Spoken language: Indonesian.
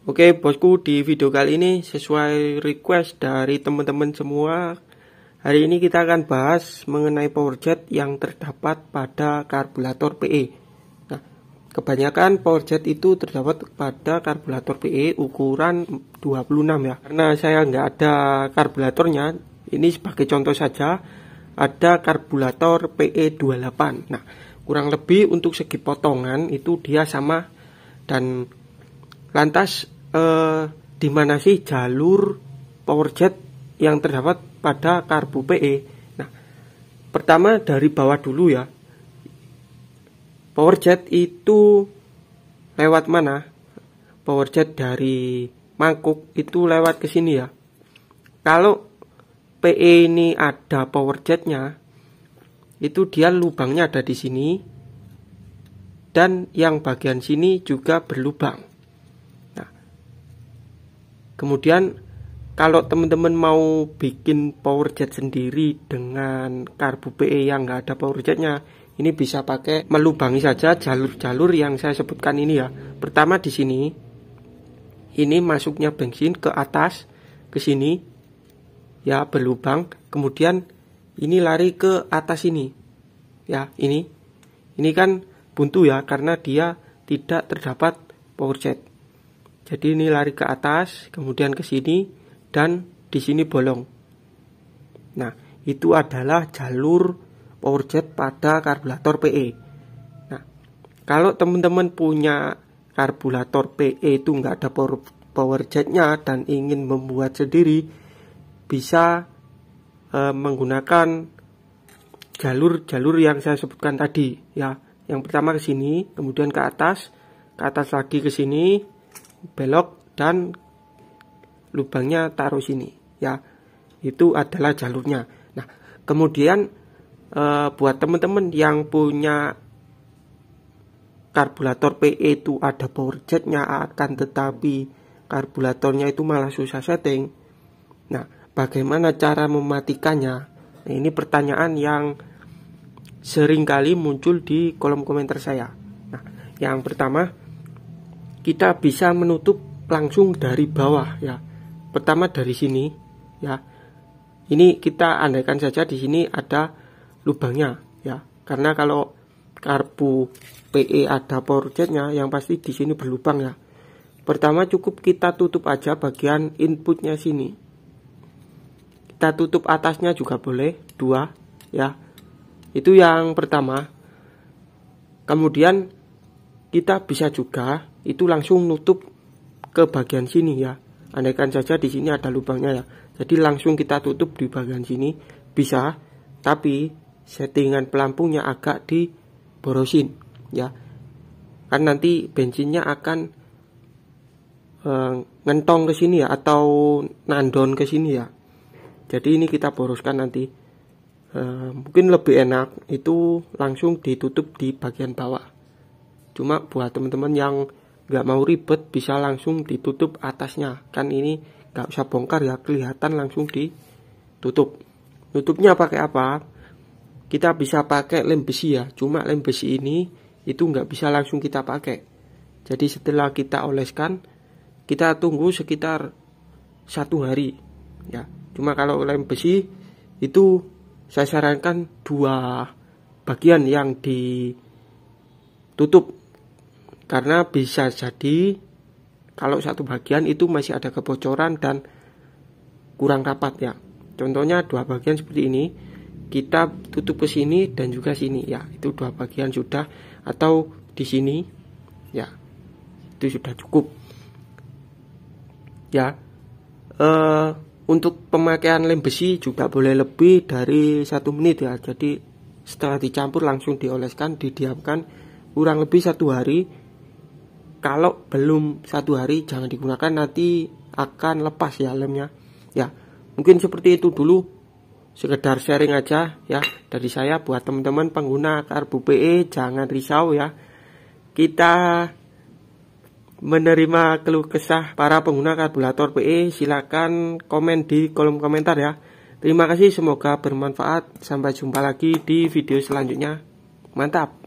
Oke bosku, di video kali ini sesuai request dari teman-teman semua, hari ini kita akan bahas mengenai power jet yang terdapat pada karburator PE. Nah, kebanyakan power jet itu terdapat pada karburator PE ukuran 26 ya. Karena saya nggak ada karburatornya, ini sebagai contoh saja, ada karburator PE 28. Nah, kurang lebih untuk segi potongan itu dia sama. Dan lantas di mana sih jalur power jet yang terdapat pada karbu PE? Nah, pertama dari bawah dulu ya. Power jet itu lewat mana? Power jet dari mangkuk itu lewat ke sini ya. Kalau PE ini ada power jetnya, itu dia lubangnya ada di sini, dan yang bagian sini juga berlubang. Kemudian kalau teman-teman mau bikin power jet sendiri dengan karbu PE yang nggak ada power jetnya, ini bisa pakai melubangi saja jalur-jalur yang saya sebutkan ini ya. Pertama di sini, ini masuknya bensin ke atas, ke sini, ya berlubang. Kemudian ini lari ke atas ini, ya ini kan buntu ya karena dia tidak terdapat power jet. Jadi ini lari ke atas, kemudian ke sini, dan di sini bolong. Nah, itu adalah jalur power jet pada karburator PE. Nah, kalau teman-teman punya karburator PE itu nggak ada power jetnya dan ingin membuat sendiri, bisa menggunakan jalur-jalur yang saya sebutkan tadi. Ya, yang pertama ke sini, kemudian ke atas lagi ke sini, belok dan lubangnya taruh sini ya. Itu adalah jalurnya. Nah, kemudian buat teman-teman yang punya karburator PE itu ada power jetnya, akan tetapi karburatornya itu malah susah setting. Nah, bagaimana cara mematikannya? Nah, ini pertanyaan yang sering kali muncul di kolom komentar saya. Nah, yang pertama, kita bisa menutup langsung dari bawah ya. Pertama dari sini ya. Ini kita andaikan saja di sini ada lubangnya ya. Karena kalau karbu PE ada power jetnya, yang pasti di sini berlubang ya. Pertama cukup kita tutup aja bagian inputnya sini. Kita tutup atasnya juga boleh, 2 ya. Itu yang pertama. Kemudian kita bisa juga itu langsung nutup ke bagian sini ya. Andaikan saja di sini ada lubangnya ya. Jadi langsung kita tutup di bagian sini bisa, tapi settingan pelampungnya agak diborosin ya. Kan nanti bensinnya akan ngentong ke sini ya, atau nandon ke sini ya. Jadi ini kita boroskan nanti. Mungkin lebih enak itu langsung ditutup di bagian bawah. Cuma buat teman-teman yang nggak mau ribet, bisa langsung ditutup atasnya. Kan ini nggak usah bongkar ya, kelihatan langsung ditutup. Tutupnya pakai apa? Kita bisa pakai lem besi ya. Cuma lem besi ini itu nggak bisa langsung kita pakai. Jadi setelah kita oleskan, kita tunggu sekitar 1 hari ya. Cuma kalau lem besi itu saya sarankan 2 bagian yang ditutup. Karena bisa jadi kalau 1 bagian itu masih ada kebocoran dan kurang rapat ya. Contohnya 2 bagian seperti ini, kita tutup ke sini dan juga sini ya. Itu 2 bagian sudah, atau di sini ya. Itu sudah cukup. Ya. Untuk pemakaian lem besi juga boleh lebih dari 1 menit ya. Jadi setelah dicampur langsung dioleskan, didiamkan kurang lebih 1 hari. Kalau belum 1 hari jangan digunakan, nanti akan lepas ya lemnya ya. Mungkin seperti itu dulu, sekedar sharing aja ya dari saya buat teman-teman pengguna karbu PE. Jangan risau ya, kita menerima keluh kesah para pengguna karburator PE. Silakan komen di kolom komentar ya. Terima kasih, semoga bermanfaat. Sampai jumpa lagi di video selanjutnya. Mantap.